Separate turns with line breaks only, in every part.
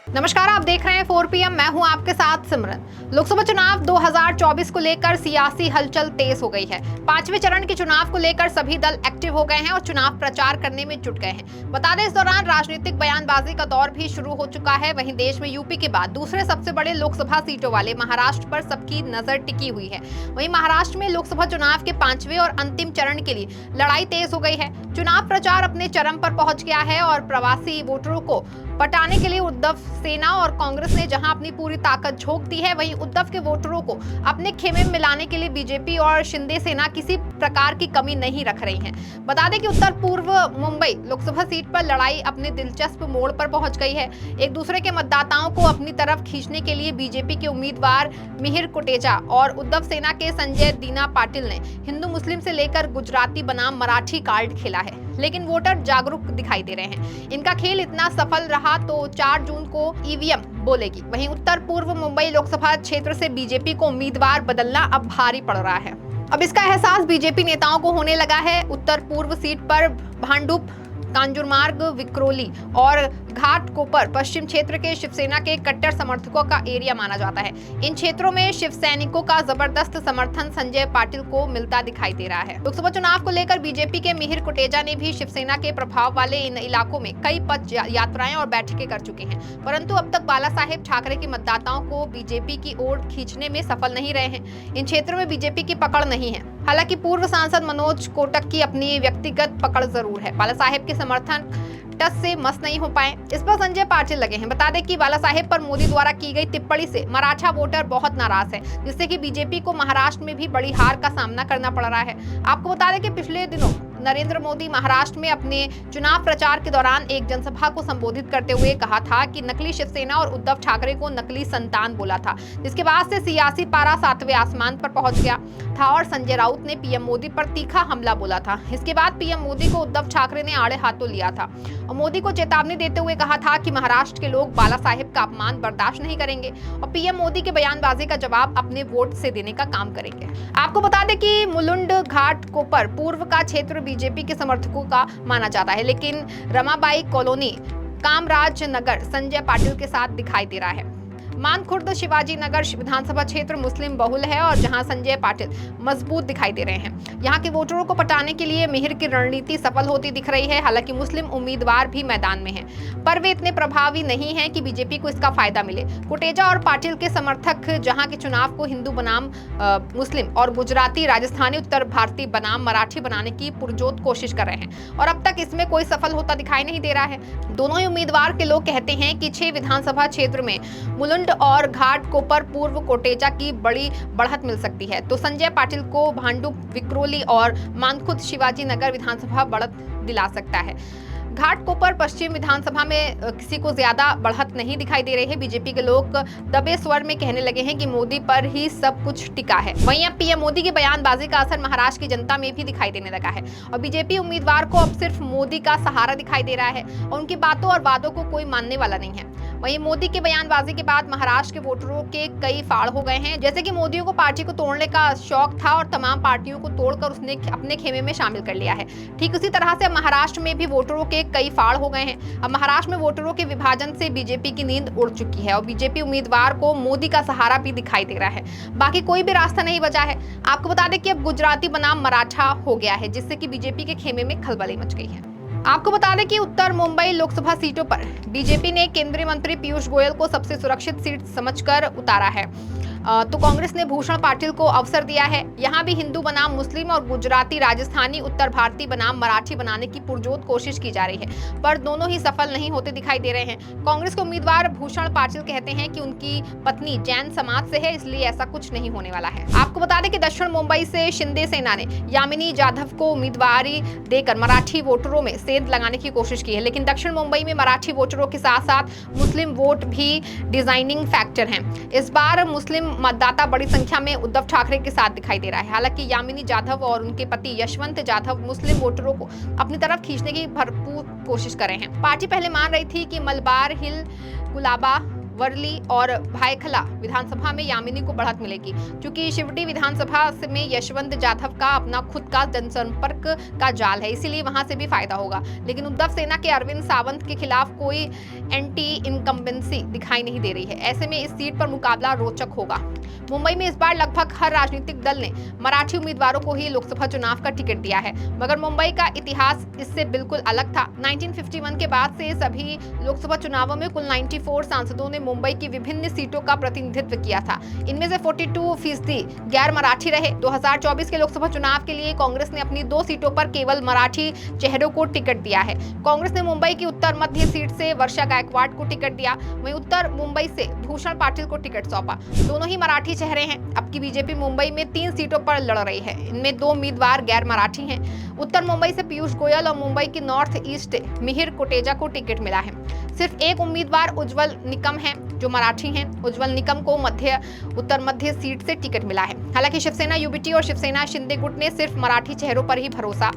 नमस्कार, आप देख रहे हैं 4 PM। मैं हूं आपके साथ सिमरन। लोकसभा चुनाव 2024 को लेकर सियासी हलचल तेज हो गई है। पांचवें चरण के चुनाव को लेकर सभी दल एक्टिव हो गए हैं और चुनाव प्रचार करने में जुट गए हैं। बता दें, इस दौरान राजनीतिक बयानबाजी का दौर भी शुरू हो चुका है। वहीं देश में यूपी के बाद दूसरे सबसे बड़े लोकसभा सीटों वाले महाराष्ट्र पर सबकी नजर टिकी हुई है। वहीं महाराष्ट्र में लोकसभा चुनाव के पांचवें और अंतिम चरण के लिए लड़ाई तेज हो गई है। चुनाव प्रचार अपने चरम पर पहुंच गया है और प्रवासी वोटरों को पटाने के लिए उद्धव सेना और कांग्रेस ने जहां अपनी पूरी ताकत झोंक दी है, वहीं उद्धव के वोटरों को अपने खेमे में मिलाने के लिए बीजेपी और शिंदे सेना किसी प्रकार की कमी नहीं रख रही हैं। बता दें कि उत्तर पूर्व मुंबई लोकसभा सीट पर लड़ाई अपने दिलचस्प मोड़ पर पहुंच गई है। एक दूसरे के मतदाताओं को अपनी तरफ खींचने के लिए बीजेपी के उम्मीदवार मिहिर कोटेचा और उद्धव सेना के संजय दीना पाटिल ने हिंदू मुस्लिम से लेकर गुजराती बनाम मराठी कार्ड खेला है, लेकिन वोटर जागरूक दिखाई दे रहे हैं। इनका खेल इतना सफल रहा तो 4 जून को ईवीएम बोलेगी। वहीं उत्तर पूर्व मुंबई लोकसभा क्षेत्र से बीजेपी को उम्मीदवार बदलना अब भारी पड़ रहा है। अब इसका एहसास बीजेपी नेताओं को होने लगा है। उत्तर पूर्व सीट पर भांडुप, कांजूरमार्ग, विक्रोली और घाटकोपर पश्चिम क्षेत्र के शिवसेना के कट्टर समर्थकों का एरिया माना जाता है। इन क्षेत्रों में शिव सैनिकों का जबरदस्त समर्थन संजय पाटिल को मिलता दिखाई दे रहा है। लोकसभा चुनाव को लेकर बीजेपी के मिहिर कोटेचा ने भी शिवसेना के प्रभाव वाले इन इलाकों में कई पद यात्राएं और बैठकें कर चुके हैं, परंतु अब तक बाला साहेब ठाकरे के मतदाताओं को बीजेपी की ओर खींचने में सफल नहीं रहे हैं। इन क्षेत्रों में बीजेपी की पकड़ नहीं है। हालांकि पूर्व सांसद मनोज कोटक की अपनी व्यक्तिगत पकड़ जरूर है। बाला साहेब के समर्थन टस से मस नहीं हो पाए, इस पर संजय पाटिल लगे हैं। बता दें कि बाला साहेब पर मोदी द्वारा की गई टिप्पणी से मराठा वोटर बहुत नाराज है, जिससे कि बीजेपी को महाराष्ट्र में भी बड़ी हार का सामना करना पड़ रहा है। आपको बता दें कि पिछले दिनों नरेंद्र मोदी महाराष्ट्र में अपने चुनाव प्रचार के दौरान एक जनसभा को संबोधित करते हुए कहा था कि नकली शिवसेना और उद्धव ठाकरे को नकली संतान बोला था, जिसके बाद से सियासी पारा 7वें आसमान पर पहुंच गया था और संजय राउत ने पीएम मोदी पर तीखा हमला बोला था। इसके बाद पीएम मोदी को उद्धव ठाकरे ने आड़े हाथों लिया था और मोदी को चेतावनी देते हुए कहा था कि महाराष्ट्र के लोग बाला साहेब का अपमान बर्दाश्त नहीं करेंगे और पीएम मोदी के बयानबाजी का जवाब अपने वोट से देने का काम करेंगे। आपको बता दें कि मुलुंड घाटकोपर पूर्व का क्षेत्र बीजेपी के समर्थकों का माना जाता है, लेकिन रमाबाई कॉलोनी, कामराज नगर संजय पाटिल के साथ दिखाई दे रहा है। मानखुर्द शिवाजी नगर विधानसभा क्षेत्र मुस्लिम बहुल है और जहां संजय पाटिल मजबूत दिखाई दे रहे हैं। यहां के वोटरों को पटाने के लिए मिहिर की रणनीति सफल होती दिख रही है। हालांकि मुस्लिम उम्मीदवार भी मैदान में हैं, पर वे इतने प्रभावी नहीं हैं कि बीजेपी को इसका फायदा मिले। कोटेचा और पाटिल के समर्थक जहां के चुनाव को हिंदू बनाम मुस्लिम और गुजराती, राजस्थानी, उत्तर भारतीय बनाम मराठी बनाने की पुरजोर कोशिश कर रहे हैं और अब तक इसमें कोई सफल होता दिखाई नहीं दे रहा है। दोनों ही उम्मीदवार के लोग कहते हैं कि 6 विधानसभा क्षेत्र में मुलुंड और घाटकोपर पूर्व कोटेचा की बड़ी बढ़त मिल सकती है, तो संजय पाटिल को भांडुप, विक्रोली और मानखुर्द शिवाजी नगर विधानसभा बढ़त दिला सकता है। घाटकोपर पश्चिम विधानसभा में किसी को ज्यादा बढ़त नहीं दिखाई दे रही है। बीजेपी के लोग दबे स्वर में कहने लगे हैं कि मोदी पर ही सब कुछ टिका है। वहीं अब पीएम मोदी की बयानबाजी का असर महाराष्ट्र की जनता में भी दिखाई देने लगा है और बीजेपी उम्मीदवार को अब सिर्फ मोदी का सहारा दिखाई दे रहा है और उनकी बातों और वादों को कोई मानने वाला नहीं है। वहीं मोदी के बयानबाजी के बाद महाराष्ट्र के वोटरों के कई फाड़ हो गए हैं। जैसे कि मोदी को पार्टी को तोड़ने का शौक था और तमाम पार्टियों को तोड़कर उसने अपने खेमे में शामिल कर लिया है। ठीक उसी तरह से महाराष्ट्र में भी वोटरों के कई फाड़ हो गए हैं। अब महाराष्ट्र में वोटरों के विभाजन से बीजेपी की नींद उड़ चुकी है और बीजेपी उम्मीदवार को मोदी का सहारा भी दिखाई दे रहा है। बाकी कोई भी रास्ता नहीं बचा है। आपको बता दें कि अब गुजराती बनाम मराठा हो गया है, जिससे कि बीजेपी के खेमे में खलबली मच गई है। आपको बता दें कि उत्तर मुंबई लोकसभा सीटों पर बीजेपी ने केंद्रीय मंत्री पीयूष गोयल को सबसे सुरक्षित सीट समझकर उतारा है, तो कांग्रेस ने भूषण पाटिल को अवसर दिया है। यहाँ भी हिंदू बनाम मुस्लिम और गुजराती, राजस्थानी, उत्तर भारतीय बनाम मराठी बनाने की पुरजोर कोशिश की जा रही है, पर दोनों ही सफल नहीं होते दिखाई दे रहे हैं। कांग्रेस के उम्मीदवार भूषण पाटिल कहते हैं कि उनकी पत्नी जैन समाज से है, इसलिए ऐसा कुछ नहीं होने वाला है। आपको बता दें कि दक्षिण मुंबई से शिंदे सेना ने यामिनी जाधव को उम्मीदवारी देकर मराठी वोटरों में सेंध लगाने की कोशिश की है, लेकिन दक्षिण मुंबई में मराठी वोटरों के साथ साथ मुस्लिम वोट भी डिजाइनिंग फैक्टर है। इस बार मुस्लिम मतदाता बड़ी संख्या में उद्धव ठाकरे के साथ दिखाई दे रहा है। हालांकि यामिनी जाधव और उनके पति यशवंत जाधव मुस्लिम वोटरों को अपनी तरफ खींचने की भरपूर कोशिश कर रहे हैं। पार्टी पहले मान रही थी कि मलबार हिल, कुलाबा, वर्ली और भायखला विधानसभा में यामिनी को बढ़त मिलेगी, क्योंकि शिवटी विधानसभा में यशवंत जाधव का अपना खुद का जनसंपर्क का जाल है, इसीलिए वहां से भी फायदा होगा। लेकिन उद्धव सेना के अरविंद सावंत के खिलाफ कोई एंटी इनकम्बेंसी दिखाई नहीं दे रही है। ऐसे में इस सीट पर मुकाबला रोचक होगा। मुंबई में इस बार लगभग हर राजनीतिक दल ने मराठी उम्मीदवारों को ही लोकसभा चुनाव का टिकट दिया है, मगर मुंबई का इतिहास इससे बिल्कुल अलग था। 1951 के बाद से सभी लोकसभा चुनावों में कुल 94 सांसदों ने मुंबई की विभिन्न सीटों का प्रतिनिधित्व किया था। इनमें से 42% गैर मराठी रहे। 2024 के लोकसभा चुनाव के लिए कांग्रेस ने अपनी 2 सीटों पर केवल मराठी चेहरों को टिकट दिया है। कांग्रेस ने मुंबई की उत्तर मध्य सीट से वर्षा गायकवाड को टिकट दिया, वहीं उत्तर मुंबई से भूषण पाटिल को टिकट सौंपा। दोनों ही मराठी चेहरे हैं। अब की बीजेपी मुंबई में 3 सीटों पर लड़ रही है। इनमें 2 उम्मीदवार गैर मराठी हैं। उत्तर मुंबई से पीयूष गोयल और मुंबई की नॉर्थ ईस्ट मिहिर कोटेचा को टिकट मिला है। सिर्फ एक उम्मीदवार उज्जवल निकम है जो मराठी हैं। उज्जवल निकम को उत्तर मध्य सीट से टिकट मिला है। हालांकि शिवसेना यूबीटी और शिवसेना शिंदे गुट ने सिर्फ मराठी चेहरों पर ही भरोसा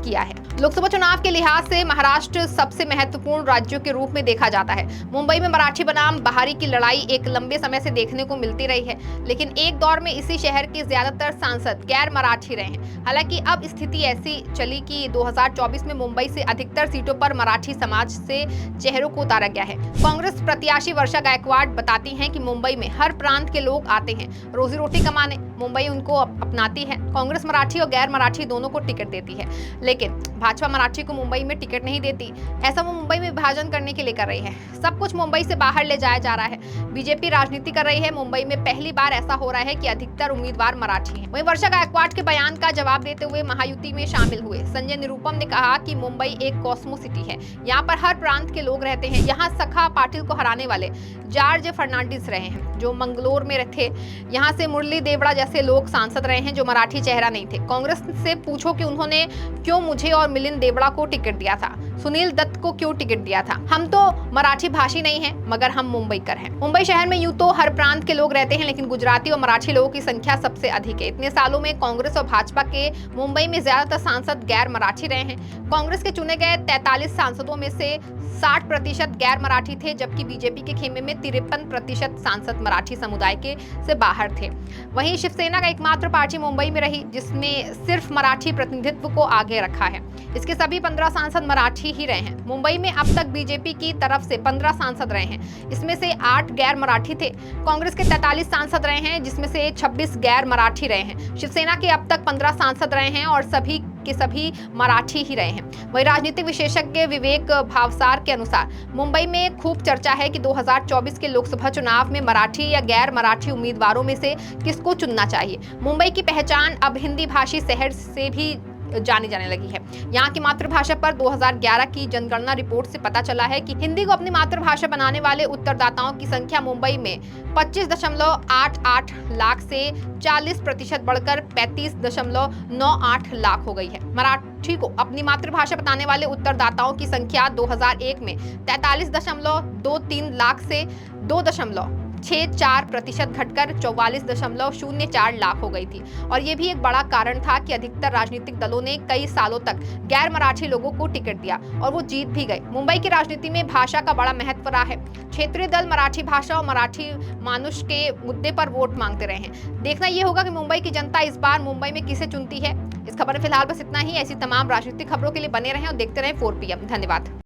किया है। लोकसभा चुनाव के लिहाज से महाराष्ट्र सबसे महत्वपूर्ण राज्यों के रूप में देखा जाता है। मुंबई में मराठी बनाम बहारी की लड़ाई एक लंबे समय से देखने को मिलती रही है, लेकिन एक दौर में इसी शहर के ज्यादातर सांसद गैर मराठी रहे हैं। हालांकि अब स्थिति ऐसी चली कि 2024 में मुंबई से अधिकतर सीटों पर मराठी समाज से चेहरों को उतारा गया है। कांग्रेस प्रत्याशी वर्षा गायकवाड बताती हैं कि मुंबई में हर प्रांत के लोग आते हैं रोजी रोटी कमाने। मुंबई उनको अपनाती है। कांग्रेस मराठी और गैर मराठी दोनों को टिकट देती है, लेकिन भाजपा मराठी को मुंबई में टिकट नहीं देती। ऐसा वो मुंबई में विभाजन करने के लिए कर रही है। सब कुछ मुंबई से बाहर ले जाया जा रहा है। बीजेपी राजनीति कर रही है। मुंबई में पहली बार ऐसा हो रहा है कि अधिकतर उम्मीदवार मराठी हैं। वहीं वर्षा गायकवाड के बयान का जवाब देते हुए महायुति में शामिल हुए संजय निरुपम ने कहा कि मुंबई एक कॉस्मो सिटी है। यहाँ पर हर प्रांत के लोग रहते हैं। यहाँ सखा पाटिल को हराने वाले जॉर्ज फर्नांडिस रहे हैं जो मंगलोर में थे। यहाँ से मुरली देवड़ा जैसे लोग सांसद रहे हैं जो मराठी चेहरा नहीं थे। कांग्रेस से पूछो कि उन्होंने क्यों मुझे और मिलिंद देवड़ा को टिकट दिया था, सुनील दत्त को क्यों टिकट दिया था। हम तो मराठी भाषी नहीं हैं, मगर हम मुंबईकर हैं। मुंबई शहर में यूं तो हर प्रांत के लोग रहते हैं, लेकिन गुजराती और मराठी लोगों की संख्या सबसे अधिक है। इतने सालों में कांग्रेस और भाजपा के मुंबई में ज्यादातर सांसद गैर मराठी रहे हैं। कांग्रेस के चुने गए 43 सांसदों में से 60% गैर मराठी थे, जबकि बीजेपी के खेमे में 53% सांसद मराठी समुदाय के से बाहर थे। वहीं शिवसेना का एकमात्र पार्टी मुंबई में रही जिसने सिर्फ मराठी प्रतिनिधित्व को आगे रखा है। इसके सभी 15 सांसद मराठी ही रहे हैं। मुंबई में अब तक बीजेपी की तरफ से 15 सांसद रहे हैं, इसमें से 8 गैर मराठी थे। कांग्रेस के 43 सांसद रहे हैं जिसमें से 26 गैर मराठी रहे हैं। शिवसेना के अब तक 15 सांसद रहे हैं और सभी के सभी मराठी ही रहे हैं। वहीं राजनीतिक विशेषज्ञ विवेक भावसार के अनुसार मुंबई में खूब चर्चा है कि 2024 के लोकसभा चुनाव में मराठी या गैर मराठी उम्मीदवारों में से किसको चुनना चाहिए। मुंबई की पहचान अब हिंदी भाषी शहर से भी जानी जाने लगी है। यहाँ की मातृभाषा पर 2011 की जनगणना रिपोर्ट से पता चला है कि हिंदी को अपनी मातृभाषा बनाने वाले उत्तरदाताओं की संख्या मुंबई में 25.88 लाख से 40% बढ़कर 35.98 लाख हो गई है। मराठी को अपनी मातृभाषा बताने वाले उत्तरदाताओं की संख्या 2001 में 43.23 लाख से 2.64% घटकर 44.04 लाख हो गई थी। और ये भी एक बड़ा कारण था कि अधिकतर राजनीतिक दलों ने कई सालों तक गैर मराठी लोगों को टिकट दिया और वो जीत भी गए। मुंबई की राजनीति में भाषा का बड़ा महत्व रहा है। क्षेत्रीय दल मराठी भाषा और मराठी मानुष के मुद्दे पर वोट मांगते रहे हैं। देखना ये होगा कि मुंबई की जनता इस बार मुंबई में किसे चुनती है। इस खबर में फिलहाल बस इतना ही। ऐसी तमाम राजनीतिक खबरों के लिए बने रहें और देखते रहें 4PM। धन्यवाद।